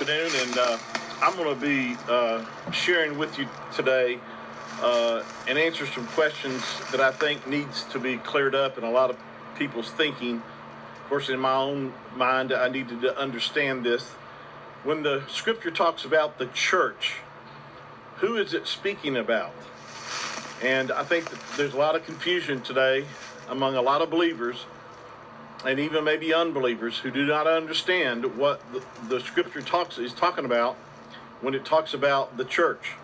Afternoon, and I'm going to be sharing with you today and answer some questions that I think needs to be cleared up in a lot of people's thinking. Of course, in my own mind, I needed to understand this. When the scripture talks about the church, who is it speaking about? And I think that there's a lot of confusion today among a lot of believers and even maybe unbelievers who do not understand what the scripture is talking about when it talks about the church.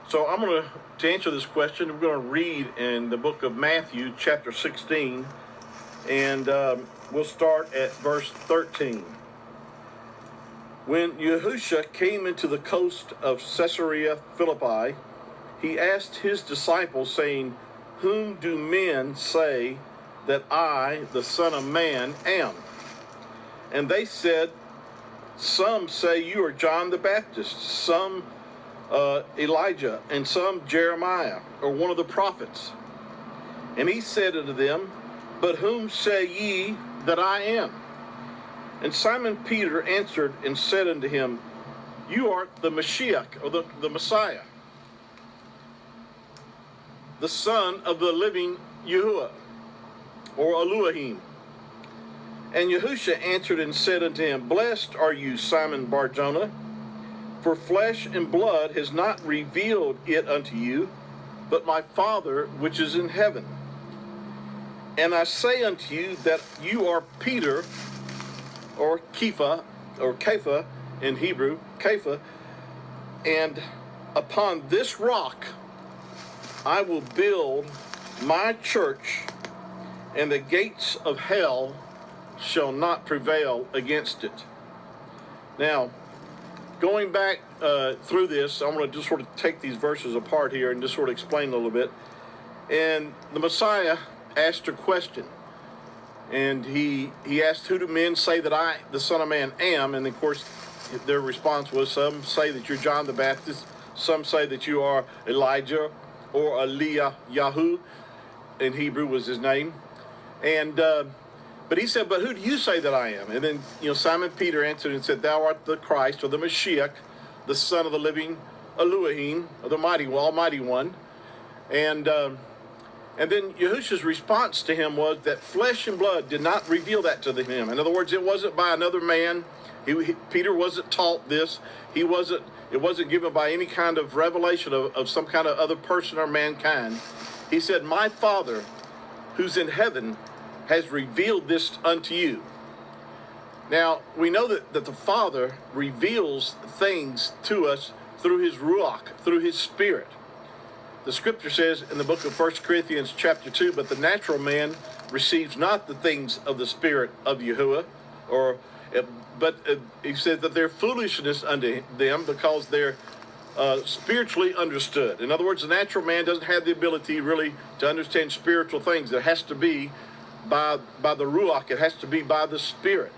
So I'm going to answer this question, we're going to read in the book of Matthew, chapter 16, and we'll start at verse 13. When Yahushua came into the coast of Caesarea Philippi, he asked his disciples, saying, "Whom do men say that I, the Son of Man, am?" And they said, "Some say you are John the Baptist, some Elijah, and some Jeremiah, or one of the prophets." And he said unto them, "But whom say ye that I am?" And Simon Peter answered and said unto him, "You art the Mashiach," or the Messiah, the Son of the living Yahuwah, or Elohim. And Yahushua answered and said unto him, "Blessed are you, Simon Bar-Jonah, for flesh and blood has not revealed it unto you, but my Father which is in heaven. And I say unto you that you are Peter," or Kepha in Hebrew, Kepha, "and upon this rock I will build my church, and the gates of hell shall not prevail against it." Now, going back through this, I'm going to just sort of take these verses apart here and just sort of explain a little bit. And the Messiah asked a question. And he asked, "Who do men say that I, the Son of Man, am?" And of course, their response was, some say that you're John the Baptist, some say that you are Elijah, or Eliyahu, in Hebrew was his name. And but he said, "But who do you say that I am?" And then Simon Peter answered and said, "Thou art the Christ," or the Mashiach, the Son of the living Elohim, or the Almighty One. And then Yahushua's response to him was that flesh and blood did not reveal that to him. In other words, it wasn't by another man. Peter wasn't taught this. It wasn't given by any kind of revelation of some kind of other person or mankind. He said, "My Father who's in heaven has revealed this unto you." Now, we know that the Father reveals things to us through his Ruach, through his Spirit. The scripture says in the book of 1 Corinthians chapter 2, "But the natural man receives not the things of the Spirit of Yahuwah," but he said that they're foolishness unto them because they're spiritually understood. In other words, the natural man doesn't have the ability really to understand spiritual things. It has to be by the Ruach. It has to be by the Spirit.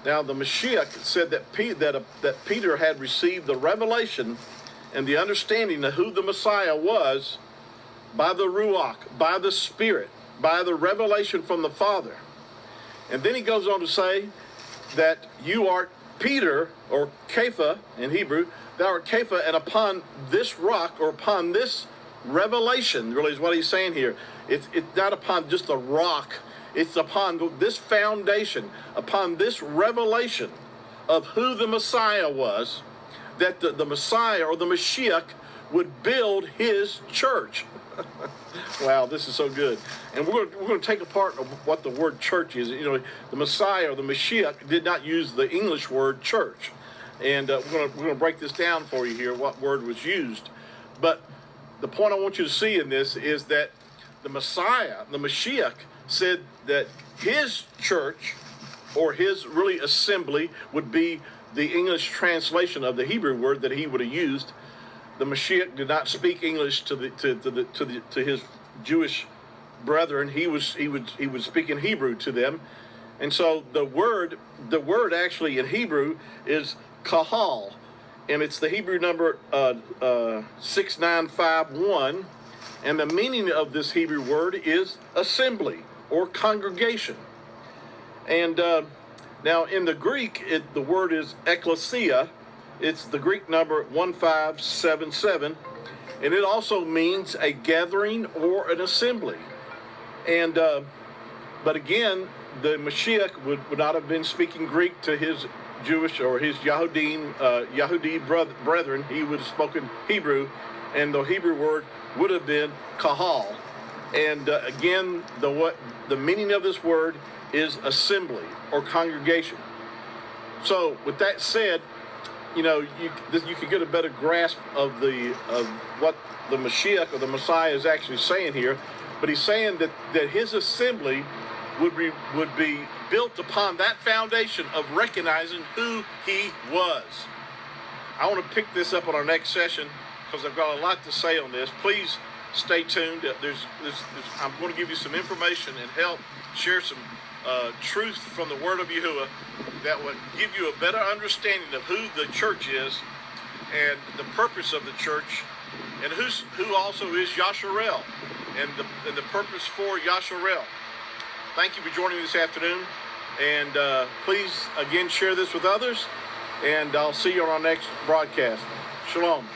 Now, the Mashiach said that Peter had received the revelation and the understanding of who the Messiah was by the Ruach, by the Spirit, by the revelation from the Father. And then he goes on to say that you are Peter, or Kepha in Hebrew, "Thou art Kepha, and upon this rock," or upon this revelation, really is what he's saying here. It's not upon just the rock. It's upon this foundation, upon this revelation of who the Messiah was, that the Messiah, or the Mashiach, would build his church. Wow, this is so good. And we're going to take apart what the word church is. The Messiah, or the Mashiach, did not use the English word church. And we're going to break this down for you here, what word was used. But the point I want you to see in this is that the Messiah, the Mashiach, said that his church, or his really assembly, would be the English translation of the Hebrew word that he would have used. The Mashiach did not speak English to his Jewish brethren. He was speaking Hebrew to them, and so the word actually in Hebrew is kahal, and it's the Hebrew number 6951, and the meaning of this Hebrew word is assembly or congregation. And Now, in the Greek, the word is ekklesia. It's the Greek number 1577, and it also means a gathering or an assembly. And but again, the Mashiach would not have been speaking Greek to his Jewish or his Yahudi brethren. He would have spoken Hebrew, and the Hebrew word would have been kahal. And again, the meaning of this word is assembly or congregation. So, with that said, you know, you could get a better grasp of what the Mashiach or the Messiah is actually saying here. But he's saying that his assembly would be built upon that foundation of recognizing who he was. I want to pick this up on our next session because I've got a lot to say on this. Please stay tuned. I'm going to give you some information and help share some truth from the Word of Yahuwah that would give you a better understanding of who the church is and the purpose of the church, and who also is Yasharel and the purpose for Yasharel. Thank you for joining me this afternoon, and please again share this with others, and I'll see you on our next broadcast. Shalom.